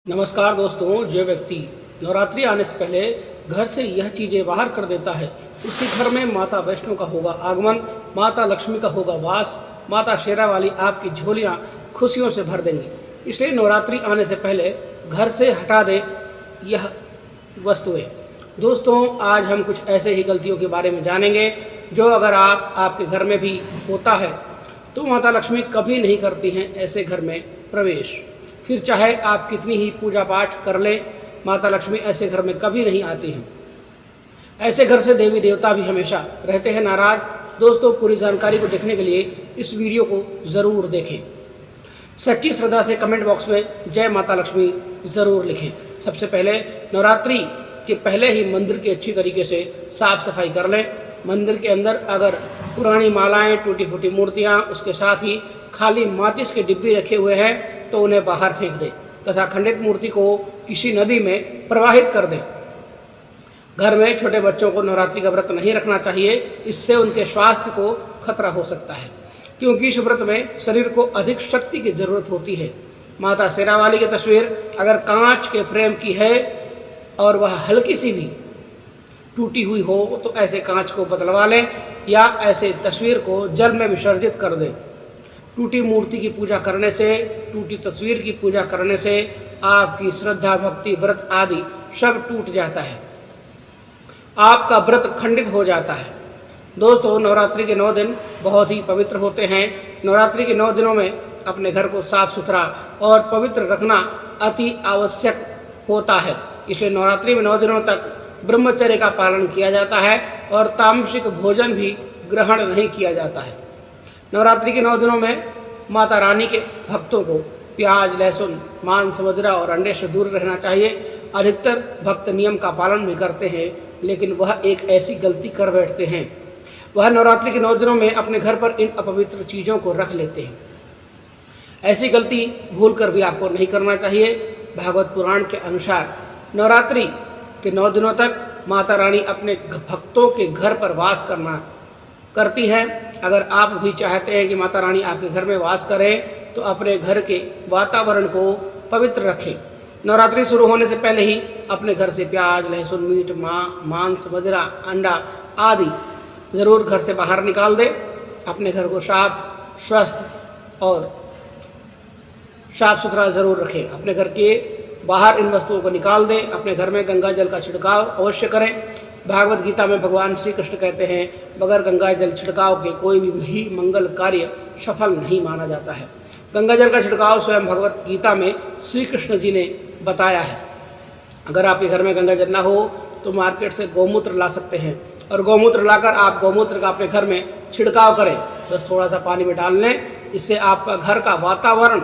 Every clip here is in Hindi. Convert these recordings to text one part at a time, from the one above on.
नमस्कार दोस्तों, जो व्यक्ति नवरात्रि आने से पहले घर से यह चीज़ें बाहर कर देता है उसके घर में माता वैष्णो का होगा आगमन, माता लक्ष्मी का होगा वास, माता शेरा वाली आपकी झोलियां खुशियों से भर देंगी। इसलिए नवरात्रि आने से पहले घर से हटा दें यह वस्तुएं। दोस्तों, आज हम कुछ ऐसे ही गलतियों के बारे में जानेंगे जो अगर आपके घर में भी होता है तो माता लक्ष्मी कभी नहीं करती हैं ऐसे घर में प्रवेश। फिर चाहे आप कितनी ही पूजा पाठ कर लें, माता लक्ष्मी ऐसे घर में कभी नहीं आती हैं। ऐसे घर से देवी देवता भी हमेशा रहते हैं नाराज। दोस्तों, पूरी जानकारी को देखने के लिए इस वीडियो को ज़रूर देखें। सच्ची श्रद्धा से कमेंट बॉक्स में जय माता लक्ष्मी ज़रूर लिखें। सबसे पहले नवरात्रि के पहले ही मंदिर की अच्छी तरीके से साफ सफाई कर लें। मंदिर के अंदर अगर पुरानी मालाएं, टूटी फूटी मूर्तियां, उसके साथ ही खाली माचिस के डिब्बे रखे हुए हैं तो उन्हें बाहर फेंक दें तथा खंडित मूर्ति को किसी नदी में प्रवाहित कर दें। घर में छोटे बच्चों को नवरात्रि का व्रत नहीं रखना चाहिए, इससे उनके स्वास्थ्य को खतरा हो सकता है, क्योंकि इस व्रत में शरीर को अधिक शक्ति की जरूरत होती है। माता शेरा वाली की तस्वीर अगर कांच के फ्रेम की है और वह हल्की सी भी टूटी हुई हो तो ऐसे कांच को बदलवा लें या ऐसे तस्वीर को जल में विसर्जित कर दें। टूटी मूर्ति की पूजा करने से, टूटी तस्वीर की पूजा करने से आपकी श्रद्धा, भक्ति, व्रत आदि सब टूट जाता है, आपका व्रत खंडित हो जाता है। दोस्तों, नवरात्रि के 9 दिन बहुत ही पवित्र होते हैं। नवरात्रि के 9 दिनों में अपने घर को साफ सुथरा और पवित्र रखना अति आवश्यक होता है। इसलिए नवरात्रि में 9 दिनों तक ब्रह्मचर्य का पालन किया जाता है और तामसिक भोजन भी ग्रहण नहीं किया जाता है। नवरात्रि के 9 दिनों में माता रानी के भक्तों को प्याज, लहसुन, मांस, मदिरा और अंडे से दूर रहना चाहिए। अधिकतर भक्त नियम का पालन भी करते हैं, लेकिन वह एक ऐसी गलती कर बैठते हैं, वह नवरात्रि के 9 दिनों में अपने घर पर इन अपवित्र चीज़ों को रख लेते हैं। ऐसी गलती भूल कर भी आपको नहीं करना चाहिए। भागवत पुराण के अनुसार नवरात्रि के 9 दिनों तक माता रानी अपने भक्तों के घर पर वास करती है। अगर आप भी चाहते हैं कि माता रानी आपके घर में वास करें तो अपने घर के वातावरण को पवित्र रखें। नवरात्रि शुरू होने से पहले ही अपने घर से प्याज, लहसुन, मीट, मांस, मदिरा, अंडा आदि ज़रूर घर से बाहर निकाल दें। अपने घर को साफ, स्वस्थ और साफ सुथरा ज़रूर रखें। अपने घर के बाहर इन वस्तुओं को निकाल दें। अपने घर में गंगा जल का छिड़काव अवश्य करें। भागवत गीता में भगवान श्री कृष्ण कहते हैं, बगैर गंगा जल छिड़काव के कोई भी मंगल कार्य सफल नहीं माना जाता है। गंगा जल का छिड़काव स्वयं भगवत गीता में श्री कृष्ण जी ने बताया है। अगर आपके घर में गंगा जल ना हो तो मार्केट से गौमूत्र ला सकते हैं और गौमूत्र लाकर आप गौमूत्र का अपने घर में छिड़काव करें। बस थोड़ा सा पानी में डाल लें, इससे आपका घर का वातावरण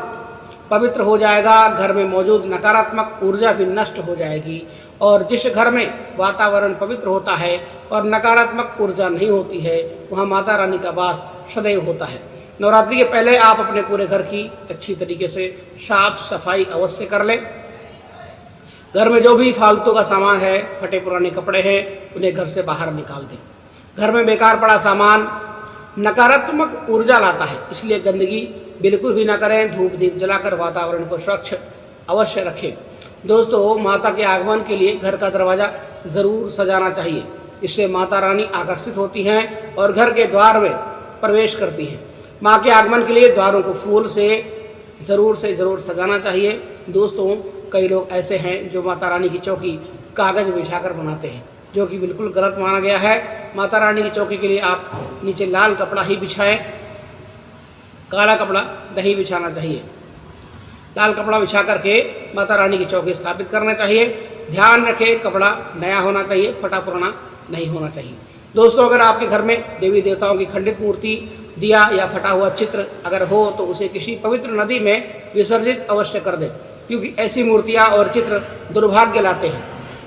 पवित्र हो जाएगा। घर में मौजूद नकारात्मक ऊर्जा भी नष्ट हो जाएगी और जिस घर में वातावरण पवित्र होता है और नकारात्मक ऊर्जा नहीं होती है, वहाँ माता रानी का वास सदैव होता है। नवरात्रि के पहले आप अपने पूरे घर की अच्छी तरीके से साफ सफाई अवश्य कर लें। घर में जो भी फालतू का सामान है, फटे पुराने कपड़े हैं, उन्हें घर से बाहर निकाल दें। घर में बेकार पड़ा सामान नकारात्मक ऊर्जा लाता है, इसलिए गंदगी बिल्कुल भी ना करें। धूप दीप जलाकर वातावरण को स्वच्छ अवश्य रखें। दोस्तों, माता के आगमन के लिए घर का दरवाज़ा ज़रूर सजाना चाहिए। इससे माता रानी आकर्षित होती हैं और घर के द्वार में प्रवेश करती हैं। माँ के आगमन के लिए द्वारों को फूल से ज़रूर सजाना चाहिए। दोस्तों, कई लोग ऐसे हैं जो माता रानी की चौकी कागज़ बिछाकर बनाते हैं, जो कि बिल्कुल गलत माना गया है। माता रानी की चौकी के लिए आप नीचे लाल कपड़ा ही बिछाएं, काला कपड़ा नहीं बिछाना चाहिए। लाल कपड़ा बिछा करके माता रानी की चौकी स्थापित करना चाहिए। ध्यान रखें, कपड़ा नया होना चाहिए, फटा पुराना नहीं होना चाहिए। दोस्तों, अगर आपके घर में देवी देवताओं की खंडित मूर्ति, दिया या फटा हुआ चित्र अगर हो तो उसे किसी पवित्र नदी में विसर्जित अवश्य कर दें, क्योंकि ऐसी मूर्तियाँ और चित्र दुर्भाग्य लाते हैं।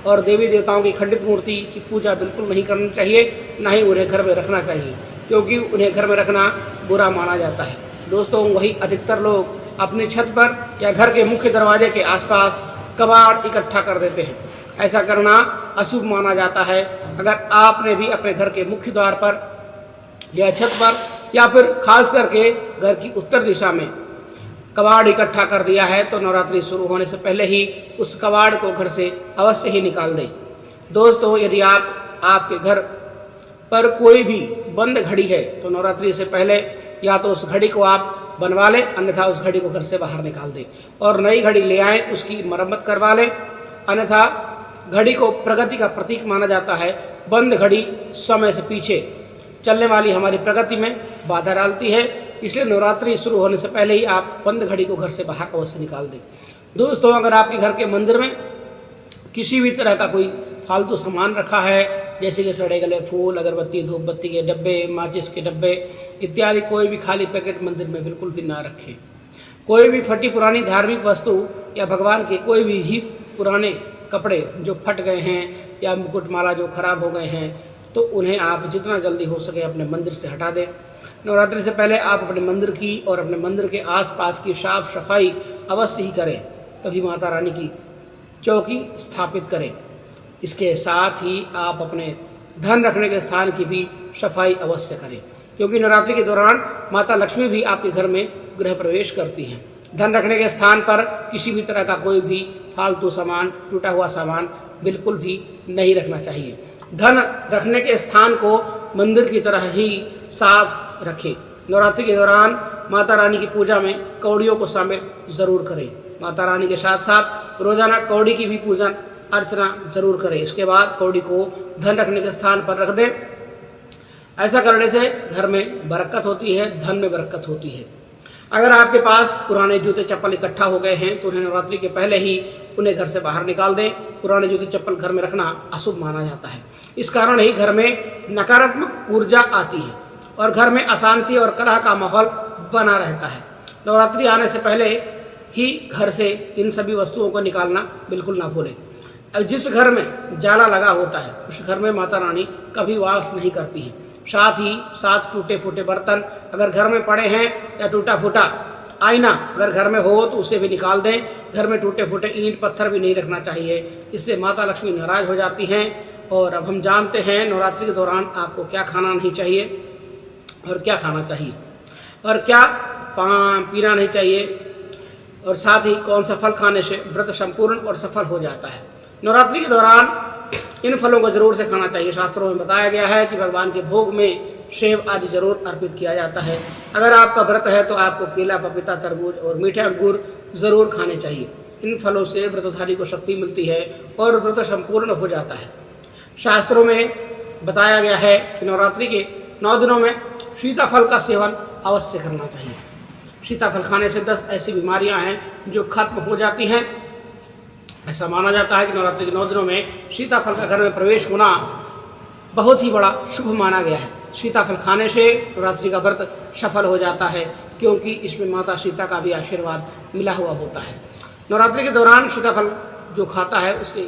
और देवी देवताओं की खंडित मूर्ति की पूजा बिल्कुल नहीं करनी चाहिए, ना ही उन्हें घर में रखना चाहिए, क्योंकि उन्हें घर में रखना बुरा माना जाता है। दोस्तों, वही अधिकतर लोग अपनी छत पर या घर के मुख्य दरवाजे के आसपास कबाड़ इकट्ठा कर देते हैं। ऐसा करना अशुभ माना जाता है। अगर आपने भी अपने घर के मुख्य द्वार पर या छत पर या फिर खास करके घर की उत्तर दिशा में कबाड़ इकट्ठा कर दिया है तो नवरात्रि शुरू होने से पहले ही उस कबाड़ को घर से अवश्य ही निकाल दें। दोस्तों, यदि आपके घर पर कोई भी बंद घड़ी है तो नवरात्रि से पहले या तो उस घड़ी को आप बनवा लें, अन्यथा उस घड़ी को घर से बाहर निकाल दें और नई घड़ी ले आएँ, उसकी मरम्मत करवा लें। अन्यथा घड़ी को प्रगति का प्रतीक माना जाता है। बंद घड़ी समय से पीछे चलने वाली हमारी प्रगति में बाधा डालती है, इसलिए नवरात्रि शुरू होने से पहले ही आप बंद घड़ी को घर से बाहर अवश्य निकाल दें। दोस्तों, अगर आपके घर के मंदिर में किसी भी तरह का कोई फालतू सामान रखा है, जैसे कि सड़े गले फूल, अगरबत्ती, धूप बत्ती के डब्बे, माचिस के डब्बे इत्यादि, कोई भी खाली पैकेट मंदिर में बिल्कुल भी ना रखें। कोई भी फटी पुरानी धार्मिक वस्तु या भगवान के कोई भी पुराने कपड़े जो फट गए हैं या मुकुटमाला जो खराब हो गए हैं, तो उन्हें आप जितना जल्दी हो सके अपने मंदिर से हटा दें। नवरात्रि से पहले आप अपने मंदिर की और अपने मंदिर के आसपास की साफ सफाई अवश्य ही करें, तभी माता रानी की चौकी स्थापित करें। इसके साथ ही आप अपने धन रखने के स्थान की भी सफाई अवश्य करें, क्योंकि नवरात्रि के दौरान माता लक्ष्मी भी आपके घर में गृह प्रवेश करती हैं। धन रखने के स्थान पर किसी भी तरह का कोई भी फालतू सामान, टूटा हुआ सामान बिल्कुल भी नहीं रखना चाहिए। धन रखने के स्थान को मंदिर की तरह ही साफ रखें। नवरात्रि के दौरान माता रानी की पूजा में कौड़ियों को शामिल जरूर करें। माता रानी के साथ साथ रोजाना कौड़ी की भी पूजन अर्चना जरूर करें। इसके बाद कौड़ी को धन रखने के स्थान पर रख दें। ऐसा करने से घर में बरकत होती है, धन में बरकत होती है। अगर आपके पास पुराने जूते चप्पल इकट्ठा हो गए हैं तो उन्हें नवरात्रि के पहले ही उन्हें घर से बाहर निकाल दें। पुराने जूते चप्पल घर में रखना अशुभ माना जाता है। इस कारण ही घर में नकारात्मक ऊर्जा आती है और घर में अशांति और कलह का माहौल बना रहता है। नवरात्रि आने से पहले ही घर से इन सभी वस्तुओं को निकालना बिल्कुल ना भूलें। जिस घर में जाला लगा होता है उस घर में माता रानी कभी वास नहीं करती है। साथ ही साथ टूटे फूटे बर्तन अगर घर में पड़े हैं या टूटा फूटा आईना अगर घर में हो तो उसे भी निकाल दें। घर में टूटे फूटे ईंट पत्थर भी नहीं रखना चाहिए, इससे माता लक्ष्मी नाराज हो जाती हैं। और अब हम जानते हैं नवरात्रि के दौरान आपको क्या खाना नहीं चाहिए और क्या खाना चाहिए और क्या पीना नहीं चाहिए, और साथ ही कौन सा फल खाने से व्रत संपूर्ण और सफल हो जाता है। नवरात्रि के दौरान इन फलों को जरूर से खाना चाहिए। शास्त्रों में बताया गया है कि भगवान के भोग में सेब आदि जरूर अर्पित किया जाता है। अगर आपका व्रत है तो आपको केला, पपीता, तरबूज और मीठे अंगूर जरूर खाने चाहिए। इन फलों से व्रतधारी को शक्ति मिलती है और व्रत संपूर्ण हो जाता है। शास्त्रों में बताया गया है कि नवरात्रि के 9 दिनों में सीताफल का सेवन अवश्य करना चाहिए। सीताफल खाने से 10 ऐसी बीमारियां हैं जो खत्म हो जाती हैं। ऐसा माना जाता है कि नवरात्रि के 9 दिनों में सीताफल का घर में प्रवेश होना बहुत ही बड़ा शुभ माना गया है। सीताफल खाने से नवरात्रि का व्रत सफल हो जाता है, क्योंकि इसमें माता सीता का भी आशीर्वाद मिला हुआ होता है। नवरात्रि के दौरान सीताफल जो खाता है उसके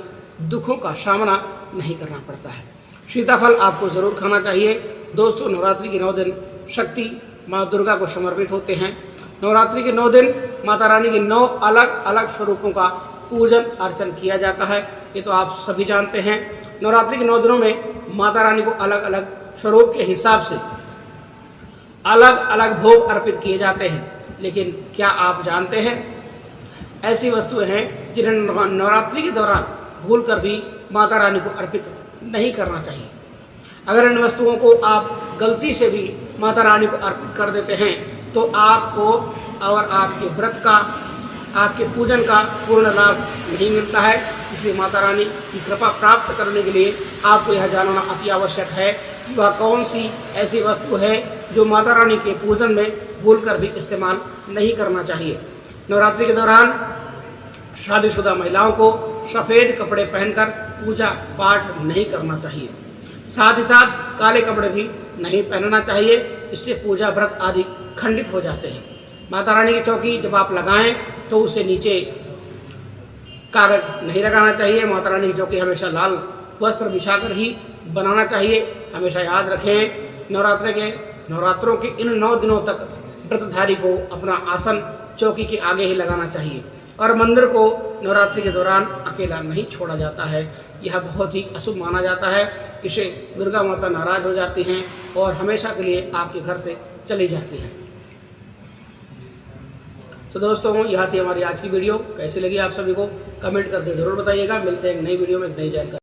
दुखों का सामना नहीं करना पड़ता है। सीताफल आपको जरूर खाना चाहिए। दोस्तों, नवरात्रि के 9 दिन शक्ति माँ दुर्गा को समर्पित होते हैं। नवरात्रि के 9 दिन माता रानी के 9 अलग अलग स्वरूपों का पूजन अर्चन किया जाता है, ये तो आप सभी जानते हैं। नवरात्रि के 9 दिनों में माता रानी को अलग अलग स्वरूप के हिसाब से अलग अलग भोग अर्पित किए जाते हैं। लेकिन क्या आप जानते हैं ऐसी वस्तुएं हैं जिन्हें नवरात्रि के दौरान भूलकर भी माता रानी को अर्पित नहीं करना चाहिए। अगर इन वस्तुओं को आप गलती से भी माता रानी को अर्पित कर देते हैं तो आपको और आपके व्रत का, आपके पूजन का पूर्ण लाभ नहीं मिलता है। इसलिए माता रानी की कृपा प्राप्त करने के लिए आपको यह जानना अति आवश्यक है कि वह कौन सी ऐसी वस्तु है जो माता रानी के पूजन में भूलकर भी इस्तेमाल नहीं करना चाहिए। नवरात्रि के दौरान शादीशुदा महिलाओं को सफ़ेद कपड़े पहनकर पूजा पाठ नहीं करना चाहिए। साथ ही साथ काले कपड़े भी नहीं पहनना चाहिए, इससे पूजा व्रत आदि खंडित हो जाते हैं। माता रानी की चौकी जब आप लगाएं तो उसे नीचे कागज नहीं लगाना चाहिए। माता रानी की चौकी हमेशा लाल वस्त्र बिछाकर ही बनाना चाहिए। हमेशा याद रखें, नवरात्रों के इन 9 दिनों तक व्रतधारी को अपना आसन चौकी के आगे ही लगाना चाहिए और मंदिर को नवरात्रि के दौरान अकेला नहीं छोड़ा जाता है। यह बहुत ही अशुभ माना जाता है। इसे दुर्गा माता नाराज हो जाती हैं और हमेशा के लिए आपके घर से चली जाती हैं। तो दोस्तों यहाँ थी हमारी आज की वीडियो। कैसी लगी आप सभी को कमेंट करके ज़रूर बताइएगा। मिलते हैं एक नई वीडियो में एक नई जानकारी।